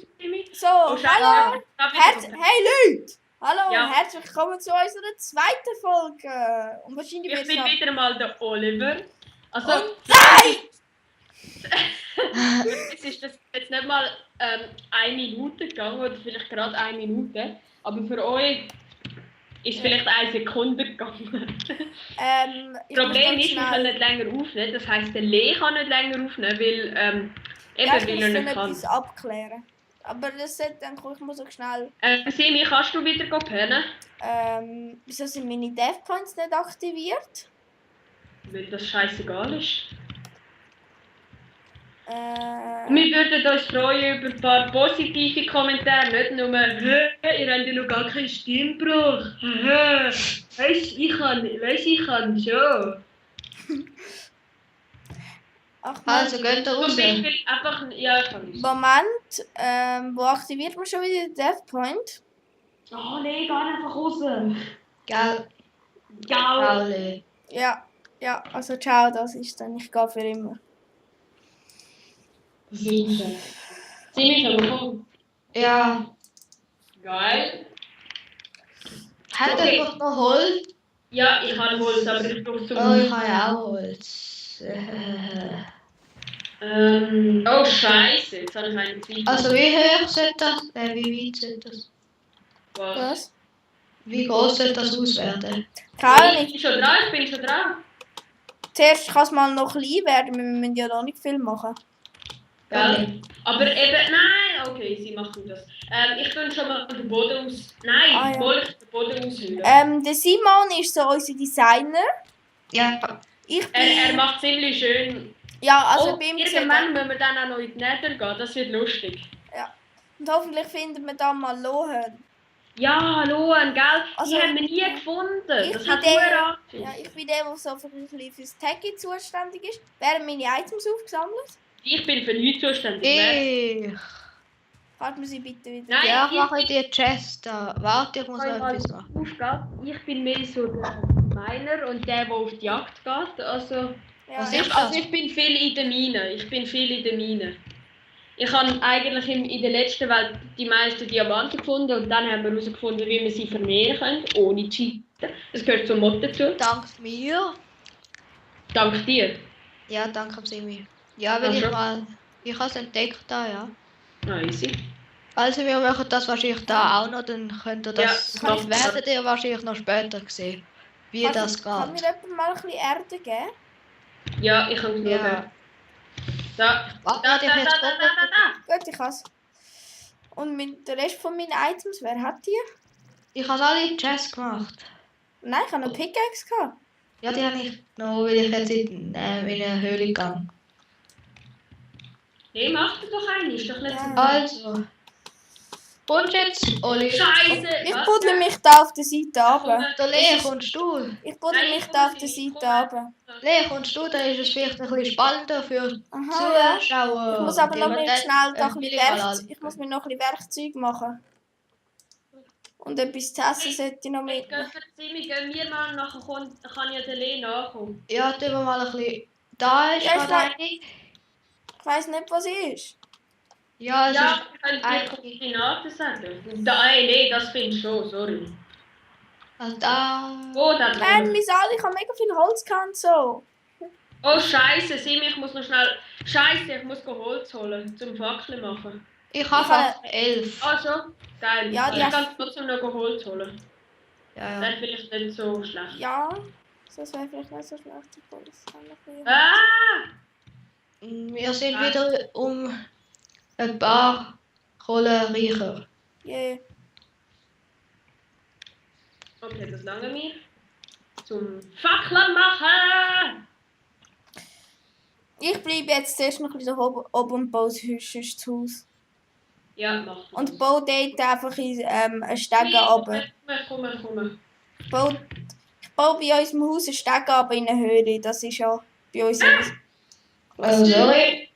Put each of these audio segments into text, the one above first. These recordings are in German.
So, Oh, hallo! Scheiße. Hey Leute! Hallo Ja. und herzlich willkommen zu unserer zweiten Folge. Und wahrscheinlich Ich wird bin wieder mal der Oliver. Also, Und es ist das jetzt nicht mal 1 Minute gegangen oder vielleicht gerade 1 Minute. Aber für euch ist vielleicht 1 Sekunde gegangen. ich Das Problem muss ist, wir können nicht länger aufnehmen. Das heisst, der Lee kann nicht länger aufnehmen, weil ich weil muss er dann nicht kann. etwas abklären. Aber das sollte dann ich muss auch schnell. Simi, kannst du wieder pennen? Wieso sind meine Dev Points nicht aktiviert? Weil das scheißegal ist. Äh, Wir würden uns freuen über ein paar positive Kommentare, nicht nur ihr habt ja noch gar keinen Stimmbruch. Weißt ich kann schon. ach, Also geht da raus. Zum Beispiel einfach, ja, ich kann nicht. Moment, wo aktiviert man schon wieder den Dev Point? Oh nee, geh einfach raus. Gell, Gau. Pauli. Ja, also ciao, das ist dann, ich gehe für immer. Sicher. Ziemlich gekommen. Ja. Geil. Hat Okay. jemand noch Holz? Ja, ich habe Holz, aber ich brauche zum... Oh, ich habe ja auch Holz. Oh Scheiße, jetzt habe ich einen Tweet. Also wie hoch sollte das? Wie weit sollte das? Was? Wie groß sollte das Haus werden? Keine Ahnung. Ich bin schon dran. Zuerst kann es mal noch klein werden, wir müssen ja noch nicht viel machen. Gell? Aber eben, nein, okay, sie machen das. Ich bin schon mal den Boden aus... Nein, ja. mal den Boden aushöhlen. Der Simon ist so unser Designer. Ja. Ich bin... Er macht ziemlich schön... Ja, also Oh, bei ihm irgendwann müssen wir dann auch noch in die Nether gehen, das wird lustig. Ja. Und hoffentlich finden wir da mal Lohen. Ja, Lohen, gell? Also, die haben wir nie gefunden. ich Das bin hat der- nur Ja, ich bin der so für ein bisschen fürs Taggy zuständig ist. Werden meine Items aufgesammelt? Ich bin für nichts zuständig. Ich. Halten wir sie bitte wieder. Nein, Ja, ich mache ich die Chest da. Warte, ich muss noch etwas machen. Aufgabe. Ich bin mehr so der Miner und der auf die Jagd geht. Also, Ja, Was ja. ist also das? ich bin viel in der Mine. Ich habe eigentlich in der letzten Welt die meisten Diamanten gefunden und dann haben wir herausgefunden, wie wir sie vermehren können, ohne Cheaten. Das gehört zum Mod dazu. Dank mir. Dank dir. Ja, danke Simi. Ja, weil ich habe es entdeckt da, ja. Ah, easy. Also wir machen das wahrscheinlich da auch noch, dann könnt ihr das, Ja, das werdet ihr wahrscheinlich noch später sehen, wie das Kann mir geht. jemand mal ein bisschen Erde geben? Ja, ich kann es Ja. schauen. Da. Warte, ich jetzt Gut, ich has. Und der Rest von meinen Items, wer hat die? Ich habe alle Chests gemacht. Nein, ich habe eine Pickaxe gehabt. Ja, die habe ich noch, weil ich jetzt in eine Höhle gegangen. Nee, mach dir doch einen, ist doch nicht so. Also. Und jetzt, Oli. Scheiße! Ich was? buddle mich da auf der Seite runter. Der Lea, kommst du? Ich buddle mich da auf der Seite runter. Lea, kommst du? Dann ist es vielleicht ein bisschen spannender für Aha, ja. Zuschauer. Ich muss aber noch Die mal dann schnell da ein bisschen billiger Werkzeug. Ich muss mir noch ein bisschen Werkzeug machen. Und etwas zu essen sollte ich noch mitnehmen. Gehen wir mal, nachher kann ja der Lee nachkommen. Ja, tun wir mal ein bisschen. Da ist Ja, ich gerade weiß- eine. Ich weiss nicht, was es ist. Ja, es Ja, ist könnt ihr eine. Koordinaten sagen? Nee, das finde ich schon, sorry. Also da. Oh, das Ich habe mega viel Holz gehabt und so. Oh, Scheiße, Simi, ich muss noch schnell. Scheiße, ich muss Holz holen, zum Fackeln machen. Ich Ich habe habe- fast 11. Also, geil. Ja, die ich hast- kann trotzdem noch Holz holen. Ja, Dann vielleicht nicht so schlecht. Ja, das wäre vielleicht nicht so schlecht. Ah! Wir sind wieder um ein paar Kohlen reicher. Yeah. Okay, das lange mir. Zum Fackeln machen! Ich bleibe jetzt zuerst noch ein bisschen oben und baue sonst das Haus. Ja, mach das. Und baue dort einfach in einen Stegen runter. Komm. Ich baue bei uns im Haus einen Stegen runter in eine Höhle. Das ist ja bei uns Also, sorry.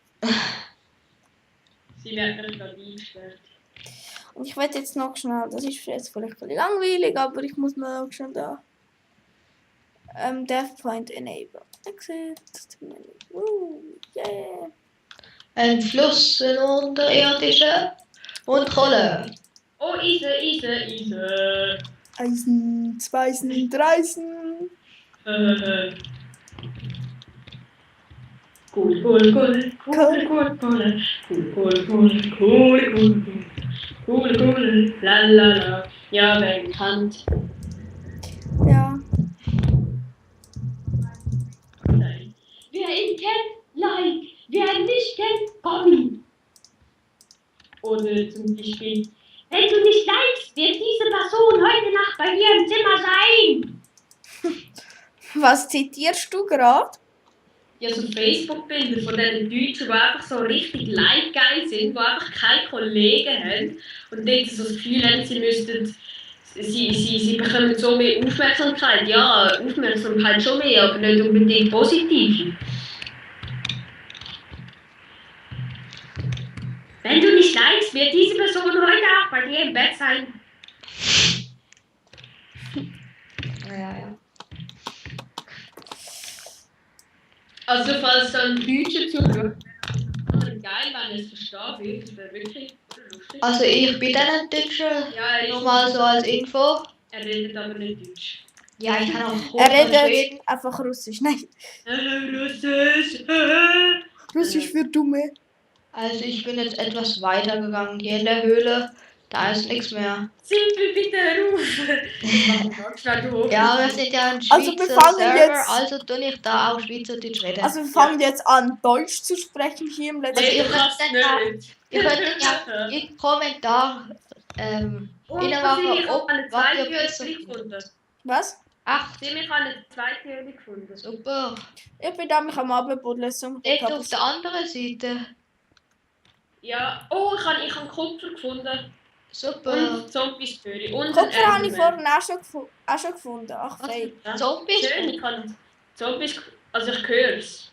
Sie werden mir gerade eingesperrt. Und ich werde jetzt noch schnell, das ist jetzt vielleicht ein bisschen langweilig, aber ich muss mal auch schon da Death Point enable. Exit. Yeah. Ein Fluss, ein unterirdischer. Und Kohle. Oh, Eisen. Eisen, Zweisen, Dreisen. Kohle. Lalala. Ja, wer bekannt. Ja. Nein. Wer ihn kennt, like. Wer ihn nicht kennt, Kommi. Oder zum Beispiel, wenn du nicht likest, wird diese Person heute Nacht bei dir im Zimmer sein. Was zitierst du gerade? Ja, so Facebook-Bilder von diesen Deutschen, die einfach so richtig like-geil sind, die einfach keine Kollegen haben und dort so das Gefühl haben, sie müssten, sie bekommen so mehr Aufmerksamkeit. Ja, Aufmerksamkeit schon mehr, aber nicht unbedingt positiv. Wenn du nicht likest, wird diese Person heute auch bei dir im Bett sein. Ja. Also falls dann Deutsche zuhören, wäre geil, wenn es verstehen würde. Das wäre wirklich lustig. Also ich bin dann ein Deutscher. Ja, er ist Nur mal so als Info. Er redet aber nicht Deutsch. Ja, ich kann auch Er Hochdeutsch redet reden. einfach Russisch. Nein, Russisch. Russisch für Dumme. Also ich bin jetzt etwas weiter gegangen. Hier in der Höhle, da ist nichts mehr. Simpel bitte ruf. Ja, wir sind ja ein Also wir Schweizer fangen Server, jetzt- also tue ich da auch Schweizerdeutsch reden. Also wir fangen jetzt an, Deutsch zu sprechen hier im letzten. Also ihr Ich kann's könnt nicht. ihr könnt ja im Kommentar Und reinmachen, ich habe eine was ihr zweite besser Höhle findet. gefunden. Was? Ach, Ich habe eine zweite Höhle gefunden. super. Ich bin da mich am Abbuddeln. Dort auf der anderen Seite. Ja. Oh, ich habe Kupfer gefunden. Super. Und Zombies-Töre. Und Kupfer habe ich Enderman. vorhin auch schon gefunden. Ach, Was? fake. Ja. Zombies? Schön, ich kann Zombies. Also ich höre es.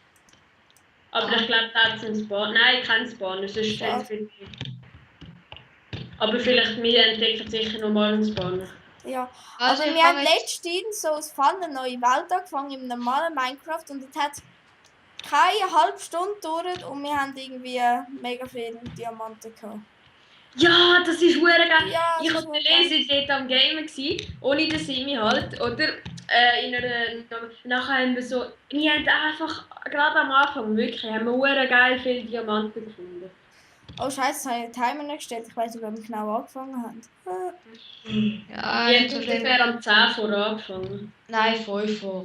Aber ich glaube, da hat es einen Spawn. Nein, kein Spawner, sonst Schade. fände es wieder. Aber vielleicht wir entdecken sicher noch mal einen Spawner. Ja. Also Aber ich wir haben fange jetzt, letztens so aus Fun eine neue Welt angefangen im normalen Minecraft und es hat keine halbe Stunde gedauert und wir haben irgendwie mega viele Diamanten gehabt. Ja, das ist hure geil. Ja, Ich das war ist lesen dort am Gamen gsi, ohne den Simi halt, oder? In einer, nachher haben wir so, wir haben einfach gerade am Anfang wirklich, haben wir hure geil viele Diamanten gefunden. Oh scheiße, habe ich den Timer nicht gestellt. Ich weiß nicht, ob wir genau angefangen haben. ja, Wir nicht haben so schlimm. ungefähr am 10 vor angefangen. Nein, 5 vor.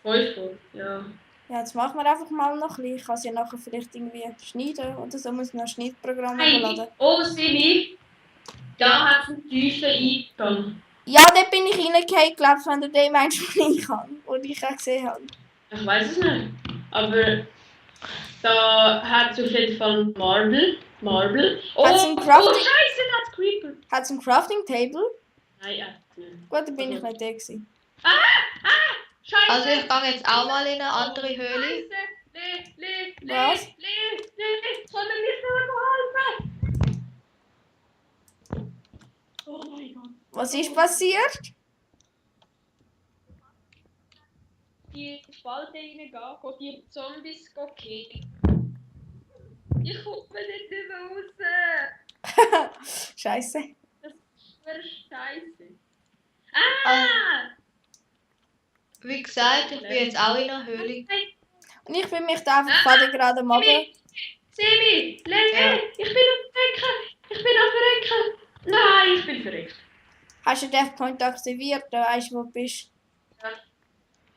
5 vor, ja. Ja, jetzt machen wir einfach mal noch ein bisschen. Ich kann es ja nachher vielleicht irgendwie schneiden oder so. Muss ich noch ein Schnittprogramm Hey, runterladen. oh Simi, da hat es einen tiefen Eingang. Ja, dort bin ich reingefallen, glaube ich, wenn du den meinst, den ich kann. Und ich auch gesehen habe. Ich weiß es nicht, aber da hat es auf jeden Fall Marble. Oh, Hat's einen oh Crafting- Scheiße, da hat's Creeper. Hat es ein Crafting Table? Nein, echt nicht. Gut, dann bin ich nicht der gewesen. Scheiße. Also ich gehe jetzt auch mal in eine andere Höhle. Scheiße. Was? Kann er nicht mehr helfen? Oh mein Gott. Was ist passiert? Die Spalte reingehen, geht die Zombies killen. Ich komme nicht mehr raus. Scheiße. Das ist scheiße. Ah! Wie gesagt, ich bin jetzt auch in einer Höhle. Und ich bin mich da einfach gerade am Abend. Simi! Ja. Ich bin am Verrecken! Nein, ich bin verreckt. Hast du den Point aktiviert? Da weißt du, wo du bist.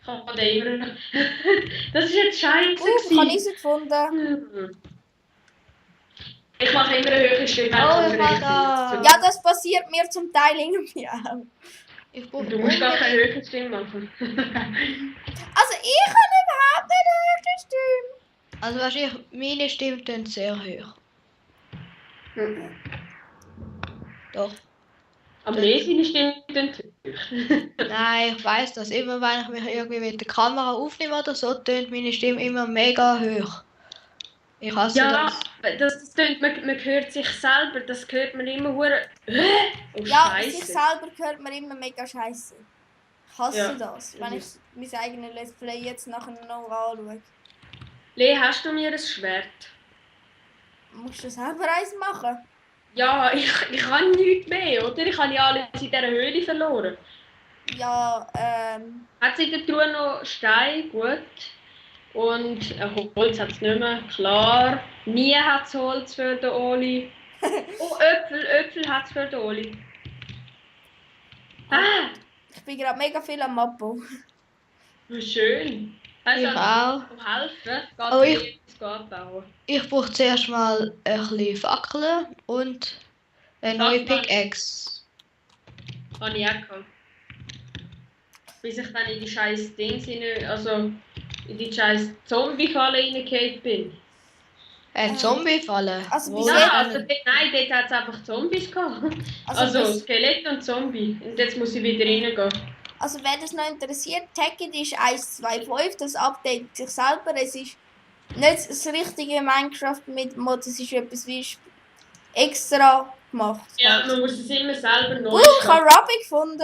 Ich habe den immer noch. Das ist jetzt scheiße. Ich habe Eisen gefunden. Ich mache immer eine höhere Stimme. Oh, ich war da. Ja, das passiert mir zum Teil irgendwie auch. Ich brauche Du musst gar keine unbedingt... höhere Stimme machen. Also ich habe überhaupt nicht eine höhere Stimme. Also wahrscheinlich, meine Stimme tönt sehr hoch. Doch. Aber seine Stimme tönt hoch. Nein, ich weiß das. Immer wenn ich mich irgendwie mit der Kamera aufnehme oder so, tönt meine Stimme immer mega hoch. Ich hasse Ja, das. das tönt, man hört sich selber, das hört man immer hure. Oh, Ja, sich Scheiße. selber hört man immer mega scheiße. Ich hasse Ja, das, wenn ich das mein eigenes Let's Play jetzt nachher noch anschaue. Lee, hast du mir ein Schwert? Musst du selber eins machen? Ja, ich kann nichts mehr, oder? Ich habe ja alles in dieser Höhle verloren. Ja, Hat sie in der Truhe noch Stein? Gut. Und Holz hat es nicht mehr, klar. Nie hat es Holz für den Oli. Oh, Äpfel hat es für den Oli. Ah, ich bin gerade mega viel am Abbau. schön. Hast Ich du auch. zum Helfen? Aber Geht es abbauen? Ich brauche zuerst mal ein bisschen Fackeln und eine neue Fackeln. Pickaxe. Habe ich auch gehabt. Bis ich dann in die scheiß Dings also in die scheiß Zombie-Falle reingefallen bin. Ein Zombie-Falle. Also bis Wo jetzt- Ja, ist also denn- nein, dort hat es einfach Zombies gehabt. Also Also bis- Skelett und Zombie. Und jetzt muss ich wieder reingehen. Also wer das noch interessiert, Tekkit ist 1.2.5, das updatet sich selber. Es ist nicht das richtige Minecraft mit Mods, es ist etwas wie extra gemacht. Ja, man muss es immer selber neu Ich habe Ruby gefunden.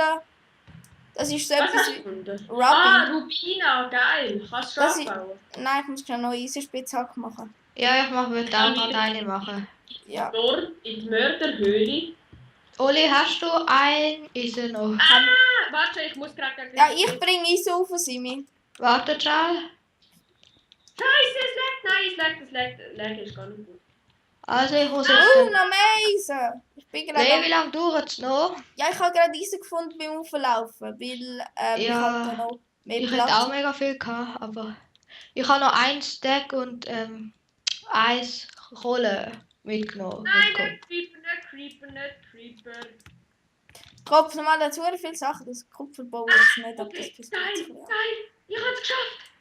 Das ist so Was etwas hast du wie... gefunden? Ruby. Ah, Rubina, geil. Kannst du Das ist- abbauen? Nein, ich muss schnell eine neue Eisenspitzhacke machen. Ja, ich würde Ja, auch gerade wieder- eine machen. Ja. Dort in die Mörderhöhle. Oli, hast du ein Eisen noch? Ah, warte, ich muss gerade... Ja, ich bringe Eisen auf, Simi. Warte, Charles. Scheiße, es leckt. Nein, es leckt ist gar nicht gut. Also, ich muss Oh, jetzt... noch mehr Eisen. Ich bin gerade... Nee, wie lange dauert es noch? Ja, ich habe gerade Eisen gefunden beim Auflaufen, weil ich Ja, habe da noch mehr Ich hätte auch Platz. mega viel gehabt, aber... Ich habe noch ein Stack und Eis Kohle mitgenommen. Nein, nicht Creeper. Tropf nochmal dazu viele Sachen, das Kupferbau jetzt nicht, aber das Okay, passt nein, jetzt. ich habe es geschafft.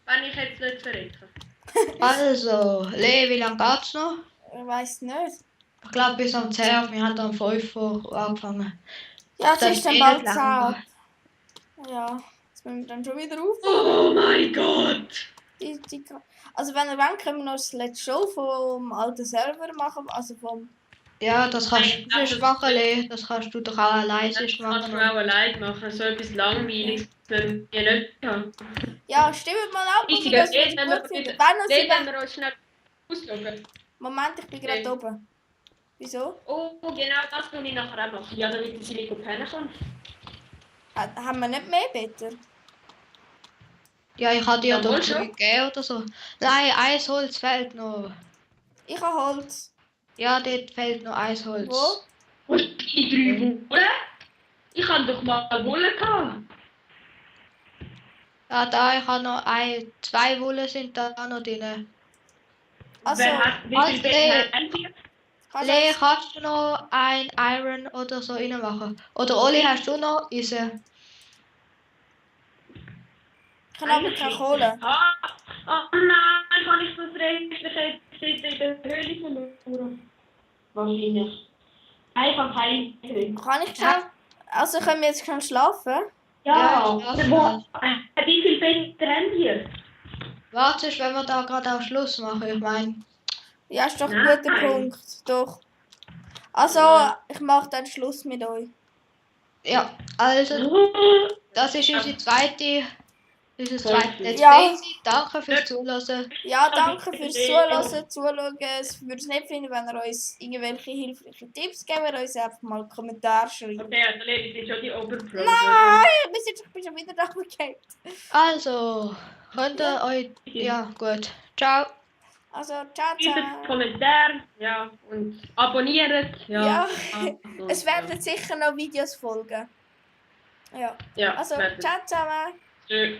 Wenn ich jetzt nicht verrecke. Also, Lee, wie lange geht's noch? Ich weiß nicht. Ich glaube bis um 10 Uhr, wir haben am 5 Uhr angefangen. Ja, es Das ist dann eh bald nicht lang. 10. Ja, jetzt müssen wir dann schon wieder auf. Oh mein Gott! Also wenn ihr wollt, können wir noch das Let's Show vom alten Server machen, also vom... Ja, das kannst Nein, du nicht machen, Lee. Das kannst du doch auch alleine Das kannst du machen. auch allein machen. So etwas Langweiliges können wir nicht haben. Ja, stimmt mal ab, Ich ob ihr sehe das jetzt, wenn wir gut findet. wieder- Wenn Dann uns wenn wir uns schnell ausloggen. Moment, ich bin gerade Okay. oben. Wieso? Oh, genau, das tue ich nachher auch machen. Ja, damit ich nicht pennen kann. Haben wir nicht mehr Better? Ja, ich hatte dir Ja, doch wohl 3 schon. gegeben oder so. Nein, Eisholz fehlt noch. Ich habe Holz. Ja, dort fehlt noch Eisholz. Wo? Und die 3 Wolle? Ich habe doch mal Wolle gehabt. Ja, da, ich habe noch 2 Wolle sind da noch drin. Also, Wer hat wie also, viel Betten haben Sie? kannst Lee, du... kannst du noch ein Iron oder so reinmachen? Oder Oli, hast du noch Eisen? Ich habe aber keine Kohle. Oh nein, kann ich das restliche jetzt in der Höhle verloren? Wahrscheinlich. Einfach kein Glück. Kann ich schnell... Also können wir jetzt schon schlafen? Ja, Ja, ich schlafe wo, wie viel Betten haben wir? Warte, wenn wir da gerade auf Schluss machen, ich meine. Ja, ist doch ein Nein. guter Punkt. Doch. Also, ich mache dann Schluss mit euch. Ja, also, das ist unser zweites Let's Ja. Play gewesen. Danke fürs Zuhören. Ja, danke fürs Zuschauen. Es würde es nicht finden, wenn ihr uns irgendwelche hilfreichen Tipps gebt, uns einfach mal einen Kommentar schreibt. Okay, also Lady, ist schon die Oberpro. Nein, ich bin schon wieder da gekriegt. Also, könnt ihr euch... Ja, gut. Ciao. Also, ciao, Schreibt ciao. Kommentar, ja, und abonniert. Ja. Ja. Es werden sicher noch Videos folgen. Ja, Ja, also, werden. ciao zusammen. Tschüss.